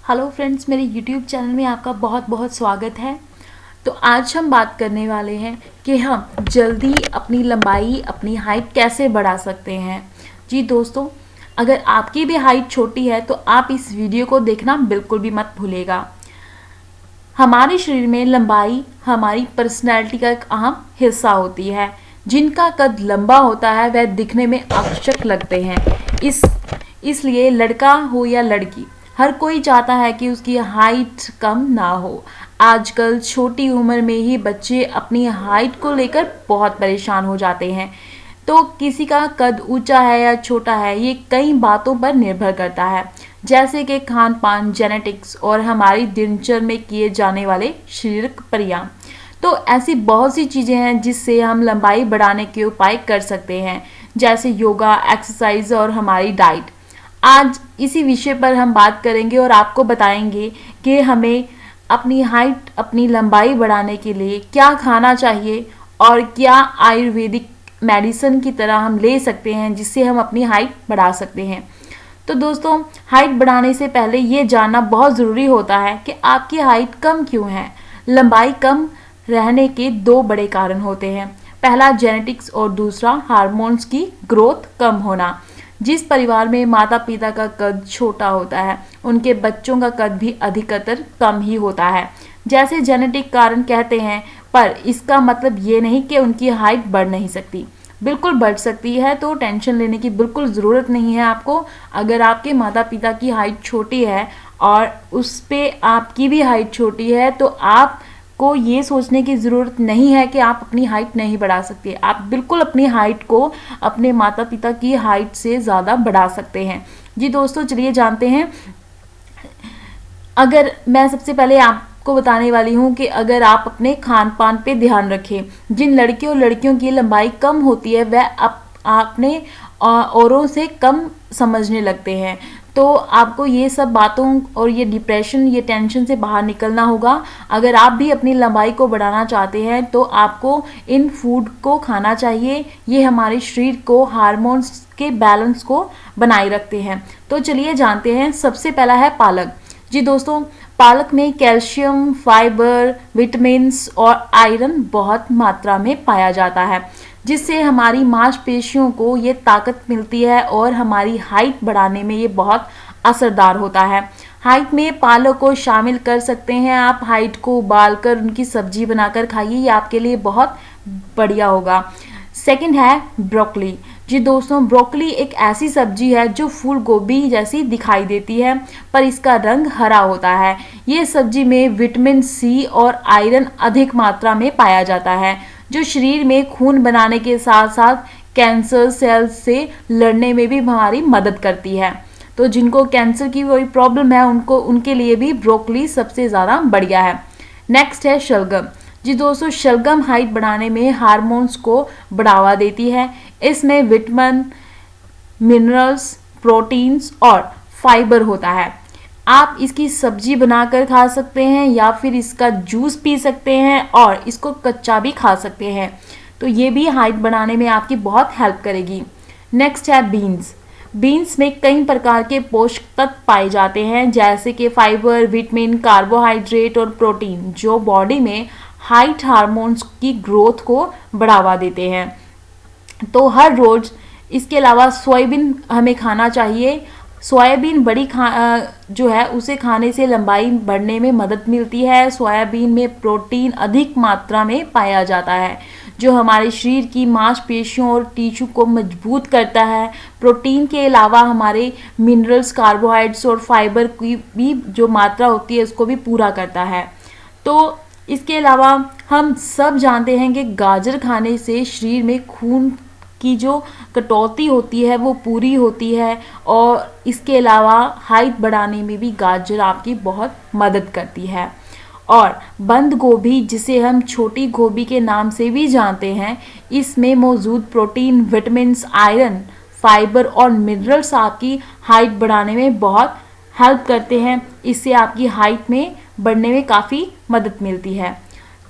Hello friends, मेरे YouTube channel में आपका बहुत बहुत स्वागत है। तो आज हम बात करने वाले हैं कि हम जल्दी अपनी लंबाई, अपनी हाइट कैसे बढ़ा सकते हैं। जी दोस्तों, अगर आपकी भी हाइट छोटी है तो आप इस वीडियो को देखना बिल्कुल भी मत भूलिएगा। हमारे शरीर में लंबाई हमारी पर्सनैलिटी का एक अहम हिस्सा होती है। जिनका कद लंबा होता है वह दिखने में आकर्षक लगते हैं। इसलिए लड़का हो या लड़की, हर कोई चाहता है कि उसकी हाइट कम ना हो। आजकल छोटी उम्र में ही बच्चे अपनी हाइट को लेकर बहुत परेशान हो जाते हैं। तो किसी का कद ऊंचा है या छोटा है, ये कई बातों पर निर्भर करता है, जैसे कि खान पान, जेनेटिक्स और हमारी दिनचर्या में किए जाने वाले शारीरिक व्यायाम। तो ऐसी बहुत सी चीज़ें हैं जिससे हम लंबाई बढ़ाने के उपाय कर सकते हैं, जैसे योगा, एक्सरसाइज और हमारी डाइट। आज इसी विषय पर हम बात करेंगे और आपको बताएंगे कि हमें अपनी हाइट, अपनी लंबाई बढ़ाने के लिए क्या खाना चाहिए और क्या आयुर्वेदिक मेडिसिन की तरह हम ले सकते हैं जिससे हम अपनी हाइट बढ़ा सकते हैं। तो दोस्तों, हाइट बढ़ाने से पहले ये जानना बहुत ज़रूरी होता है कि आपकी हाइट कम क्यों है। लंबाई कम रहने के दो बड़े कारण होते हैं। पहला जेनेटिक्स और दूसरा हार्मोन्स की ग्रोथ कम होना। जिस परिवार में माता पिता का कद छोटा होता है उनके बच्चों का कद भी अधिकतर कम ही होता है। जैसे जेनेटिक कारण कहते हैं, पर इसका मतलब ये नहीं कि उनकी हाइट बढ़ नहीं सकती। बिल्कुल बढ़ सकती है, तो टेंशन लेने की बिल्कुल ज़रूरत नहीं है आपको। अगर आपके माता पिता की हाइट छोटी है और उस पे आपकी भी हाइट छोटी है तो आपको ये सोचने की ज़रूरत नहीं है कि आप अपनी हाइट नहीं बढ़ा सकते। आप बिल्कुल अपनी हाइट को अपने माता पिता की हाइट से ज़्यादा बढ़ा सकते हैं। जी दोस्तों, चलिए जानते हैं। अगर मैं सबसे पहले आपको बताने वाली हूँ कि अगर आप अपने खान पान पे ध्यान रखें। जिन लड़कियों और लड़कियों की लंबाई कम होती है वह आपने औरों से कम समझने लगते हैं। तो आपको ये सब बातों और ये डिप्रेशन, ये टेंशन से बाहर निकलना होगा। अगर आप भी अपनी लंबाई को बढ़ाना चाहते हैं तो आपको इन फूड को खाना चाहिए। ये हमारे शरीर को, हार्मोन्स के बैलेंस को बनाए रखते हैं। तो चलिए जानते हैं। सबसे पहला है पालक। जी दोस्तों, पालक में कैल्शियम, फाइबर, विटामिन्स और आयरन बहुत मात्रा में पाया जाता है, जिससे हमारी मांसपेशियों को ये ताकत मिलती है और हमारी हाइट बढ़ाने में ये बहुत असरदार होता है। हाइट में पालक को शामिल कर सकते हैं आप। हाइट को उबालकर उनकी सब्जी बनाकर खाइए, ये आपके लिए बहुत बढ़िया होगा। सेकंड है ब्रोकली। जी दोस्तों, ब्रोकली एक ऐसी सब्जी है जो फूल गोभी जैसी दिखाई देती है, पर इसका रंग हरा होता है। ये सब्जी में विटामिन सी और आयरन अधिक मात्रा में पाया जाता है, जो शरीर में खून बनाने के साथ साथ कैंसर सेल्स से लड़ने में भी हमारी मदद करती है। तो जिनको कैंसर की कोई प्रॉब्लम है उनके लिए भी ब्रोकली सबसे ज़्यादा बढ़िया है। नेक्स्ट है शलगम। जी दोस्तों, शलगम हाइट बढ़ाने में हार्मोन्स को बढ़ावा देती है। इसमें विटामिन, मिनरल्स, प्रोटीन्स और फाइबर होता है। आप इसकी सब्जी बनाकर खा सकते हैं या फिर इसका जूस पी सकते हैं और इसको कच्चा भी खा सकते हैं। तो ये भी हाइट बढ़ाने में आपकी बहुत हेल्प करेगी। नेक्स्ट है बीन्स। बीन्स में कई प्रकार के पोषक तत्व पाए जाते हैं, जैसे कि फाइबर, विटामिन, कार्बोहाइड्रेट और प्रोटीन, जो बॉडी में हाइट हार्मोन्स की ग्रोथ को बढ़ावा देते हैं। तो हर रोज़ इसके अलावा सोयाबीन हमें खाना चाहिए। सोयाबीन जो है उसे खाने से लंबाई बढ़ने में मदद मिलती है। सोयाबीन में प्रोटीन अधिक मात्रा में पाया जाता है, जो हमारे शरीर की मांसपेशियों और टिश्यू को मजबूत करता है। प्रोटीन के अलावा हमारे मिनरल्स, कार्बोहाइड्रेट्स और फाइबर की भी जो मात्रा होती है उसको भी पूरा करता है। तो इसके अलावा हम सब जानते हैं कि गाजर खाने से शरीर में खून की जो कटौती होती है वो पूरी होती है, और इसके अलावा हाइट बढ़ाने में भी गाजर आपकी बहुत मदद करती है। और बंद गोभी, जिसे हम छोटी गोभी के नाम से भी जानते हैं, इसमें मौजूद प्रोटीन, विटामिन्स, आयरन, फाइबर और मिनरल्स आपकी हाइट बढ़ाने में बहुत हेल्प करते हैं। इससे आपकी हाइट में बढ़ने में काफ़ी मदद मिलती है।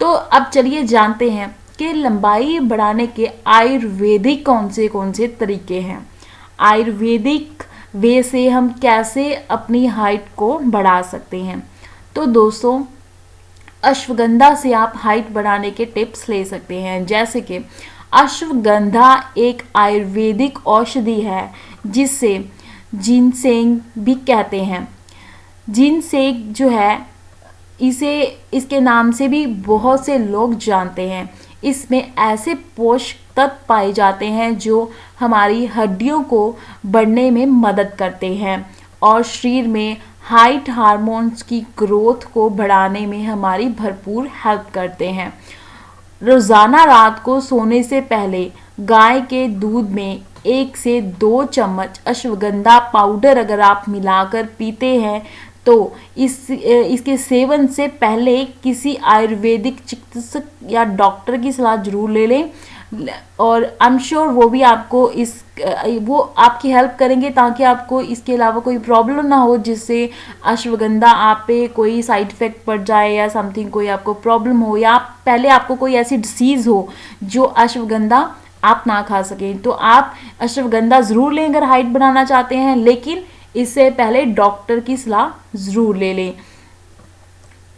तो अब चलिए जानते हैं कि लंबाई बढ़ाने के आयुर्वेदिक कौन से तरीके हैं। आयुर्वेदिक वे से हम कैसे अपनी हाइट को बढ़ा सकते हैं। तो दोस्तों, अश्वगंधा से आप हाइट बढ़ाने के टिप्स ले सकते हैं, जैसे कि अश्वगंधा एक आयुर्वेदिक औषधि है जिसे जिनसेंग भी कहते हैं। जिनसेंग जो है, इसे इसके नाम से भी बहुत से लोग जानते हैं। इसमें ऐसे पोषक तत्व पाए जाते हैं जो हमारी हड्डियों को बढ़ने में मदद करते हैं और शरीर में हाइट हार्मोन्स की ग्रोथ को बढ़ाने में हमारी भरपूर हेल्प करते हैं। रोज़ाना रात को सोने से पहले गाय के दूध में 1 से 2 चम्मच अश्वगंधा पाउडर अगर आप मिलाकर पीते हैं तो इसके सेवन से पहले किसी आयुर्वेदिक चिकित्सक या डॉक्टर की सलाह जरूर ले लें, और आई एम श्योर वो आपकी हेल्प करेंगे ताकि आपको इसके अलावा कोई प्रॉब्लम ना हो जिससे अश्वगंधा आप पे कोई साइड इफेक्ट पड़ जाए या समथिंग, कोई आपको प्रॉब्लम हो या पहले आपको कोई ऐसी डिसीज़ हो जो अश्वगंधा आप ना खा सकें। तो आप अश्वगंधा ज़रूर लें अगर हाइट बढ़ाना चाहते हैं, लेकिन इससे पहले डॉक्टर की सलाह ज़रूर ले लें।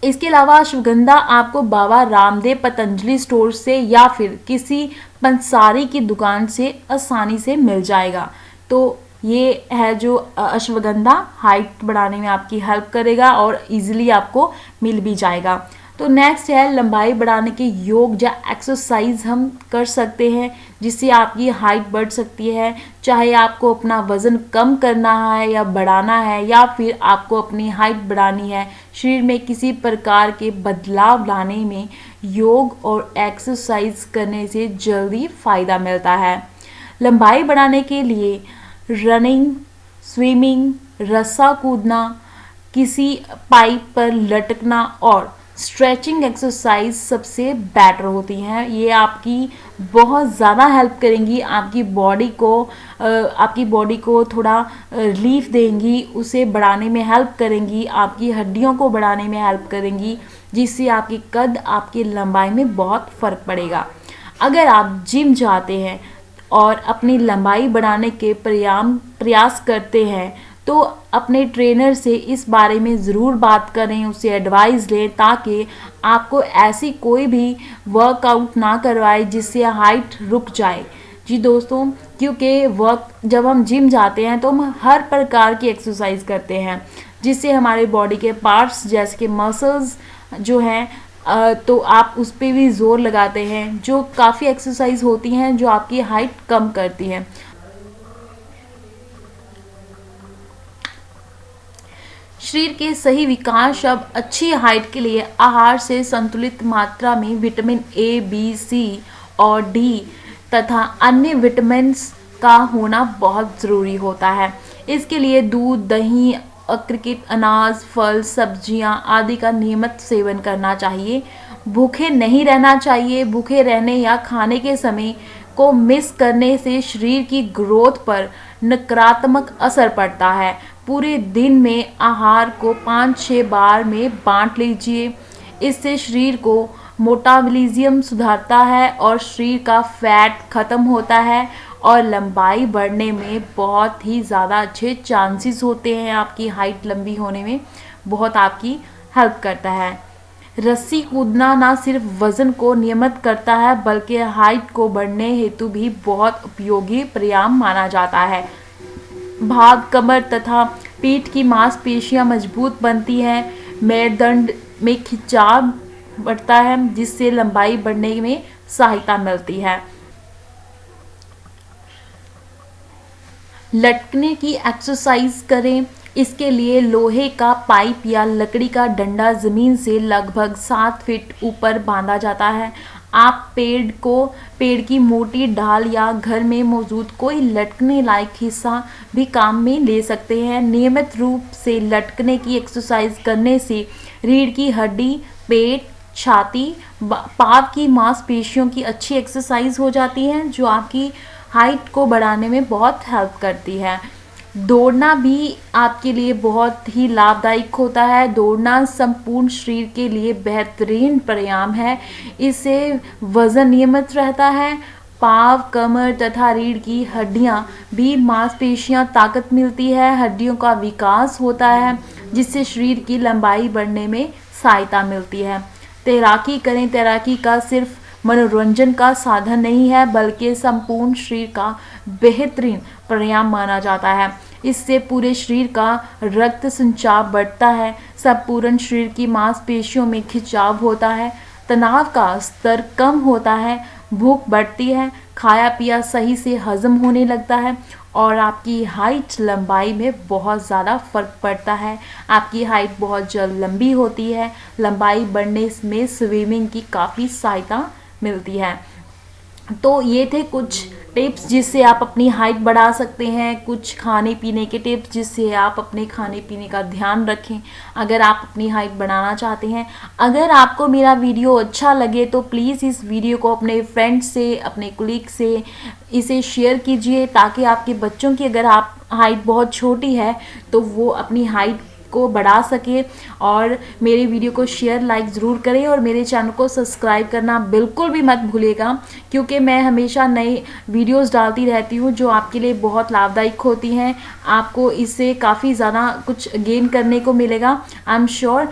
इसके अलावा अश्वगंधा आपको बाबा रामदेव पतंजलि स्टोर से या फिर किसी पंसारी की दुकान से आसानी से मिल जाएगा। तो ये है जो अश्वगंधा हाइट बढ़ाने में आपकी हेल्प करेगा और इजीली आपको मिल भी जाएगा। तो नेक्स्ट है लंबाई बढ़ाने के योग या एक्सरसाइज हम कर सकते हैं जिससे आपकी हाइट बढ़ सकती है। चाहे आपको अपना वज़न कम करना है या बढ़ाना है या फिर आपको अपनी हाइट बढ़ानी है, शरीर में किसी प्रकार के बदलाव लाने में योग और एक्सरसाइज करने से जल्दी फ़ायदा मिलता है। लंबाई बढ़ाने के लिए रनिंग, स्विमिंग, रस्सा कूदना, किसी पाइप पर लटकना और स्ट्रेचिंग एक्सरसाइज सबसे बेटर होती हैं। ये आपकी बहुत ज़्यादा हेल्प करेंगी, आपकी बॉडी को थोड़ा रिलीफ देंगी, उसे बढ़ाने में हेल्प करेंगी, आपकी हड्डियों को बढ़ाने में हेल्प करेंगी, जिससे आपकी कद, आपकी लंबाई में बहुत फ़र्क पड़ेगा। अगर आप जिम जाते हैं और अपनी लंबाई बढ़ाने के प्रयास करते हैं तो अपने ट्रेनर से इस बारे में ज़रूर बात करें, उससे एडवाइस लें ताकि आपको ऐसी कोई भी वर्कआउट ना करवाए जिससे हाइट रुक जाए। जी दोस्तों, क्योंकि जब हम जिम जाते हैं तो हम हर प्रकार की एक्सरसाइज करते हैं जिससे हमारे बॉडी के पार्ट्स जैसे कि मसल्स जो हैं तो आप उस पर भी ज़ोर लगाते हैं, जो काफ़ी एक्सरसाइज होती हैं जो आपकी हाइट कम करती हैं। शरीर के सही विकास अब अच्छी हाइट के लिए आहार से संतुलित मात्रा में विटामिन ए, बी, सी और डी तथा अन्य विटामिन्स का होना बहुत ज़रूरी होता है। इसके लिए दूध, दही, अकृकित अनाज, फल, सब्जियां आदि का नियमित सेवन करना चाहिए। भूखे नहीं रहना चाहिए। भूखे रहने या खाने के समय को मिस करने से शरीर की ग्रोथ पर नकारात्मक असर पड़ता है। पूरे दिन में आहार को 5-6 बार में बांट लीजिए। इससे शरीर को मेटाबॉलिज्म सुधारता है और शरीर का फैट खत्म होता है और लंबाई बढ़ने में बहुत ही ज़्यादा अच्छे चांसेस होते हैं। आपकी हाइट लंबी होने में बहुत आपकी हेल्प करता है। रस्सी कूदना ना सिर्फ वजन को नियमित करता है बल्कि हाइट को बढ़ने हेतु भी बहुत उपयोगी व्यायाम माना जाता है। भाग, कमर तथा पीठ की मांसपेशियां मजबूत बनती हैं। मेरुदंड में खिंचाव बढ़ता है जिससे लंबाई बढ़ने में सहायता मिलती है। लटकने की एक्सरसाइज करें। इसके लिए लोहे का पाइप या लकड़ी का डंडा जमीन से लगभग 7 फीट ऊपर बांधा जाता है। आप पेड़ की मोटी ढाल या घर में मौजूद कोई लटकने लायक हिस्सा भी काम में ले सकते हैं। नियमित रूप से लटकने की एक्सरसाइज करने से रीढ़ की हड्डी, पेट, छाती, पाँव की मांसपेशियों की अच्छी एक्सरसाइज हो जाती है जो आपकी हाइट को बढ़ाने में बहुत हेल्प करती है। दौड़ना भी आपके लिए बहुत ही लाभदायक होता है। दौड़ना संपूर्ण शरीर के लिए बेहतरीन व्यायाम है। इससे वज़न नियमित रहता है पाँव, कमर तथा रीढ़ की हड्डियां भी मांसपेशियां ताकत मिलती है, हड्डियों का विकास होता है जिससे शरीर की लंबाई बढ़ने में सहायता मिलती है। तैराकी करें। तैराकी का सिर्फ मनोरंजन का साधन नहीं है बल्कि संपूर्ण शरीर का बेहतरीन व्यायाम माना जाता है। इससे पूरे शरीर का रक्त संचार बढ़ता है, संपूर्ण शरीर की मांसपेशियों में खिंचाव होता है, तनाव का स्तर कम होता है, भूख बढ़ती है, खाया पिया सही से हजम होने लगता है और आपकी हाइट लंबाई में बहुत ज़्यादा फ़र्क पड़ता है। आपकी हाइट बहुत जल्द लंबी होती है। लंबाई बढ़ने में स्विमिंग की काफ़ी सहायता मिलती है। तो ये थे कुछ टिप्स जिससे आप अपनी हाइट बढ़ा सकते हैं, कुछ खाने पीने के टिप्स जिससे आप अपने खाने पीने का ध्यान रखें अगर आप अपनी हाइट बढ़ाना चाहते हैं। अगर आपको मेरा वीडियो अच्छा लगे तो प्लीज़ इस वीडियो को अपने फ्रेंड से, अपने कुलीग से इसे शेयर कीजिए ताकि आपके बच्चों की अगर आप हाइट बहुत छोटी है तो वो अपनी हाइट को बढ़ा सके। और मेरे वीडियो को शेयर लाइक ज़रूर करें और मेरे चैनल को सब्सक्राइब करना बिल्कुल भी मत भूलिएगा क्योंकि मैं हमेशा नई वीडियोस डालती रहती हूँ जो आपके लिए बहुत लाभदायक होती हैं। आपको इससे काफ़ी ज़्यादा कुछ गेन करने को मिलेगा, आई एम श्योर।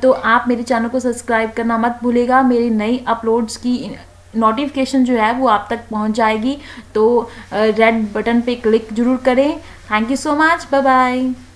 तो आप मेरे चैनल को सब्सक्राइब करना मत भूलिएगा। मेरी नई अपलोड्स की नोटिफिकेशन जो है वो आप तक पहुंच जाएगी। तो रेड बटन पे क्लिक ज़रूर करें। Thank you so much. Bye bye.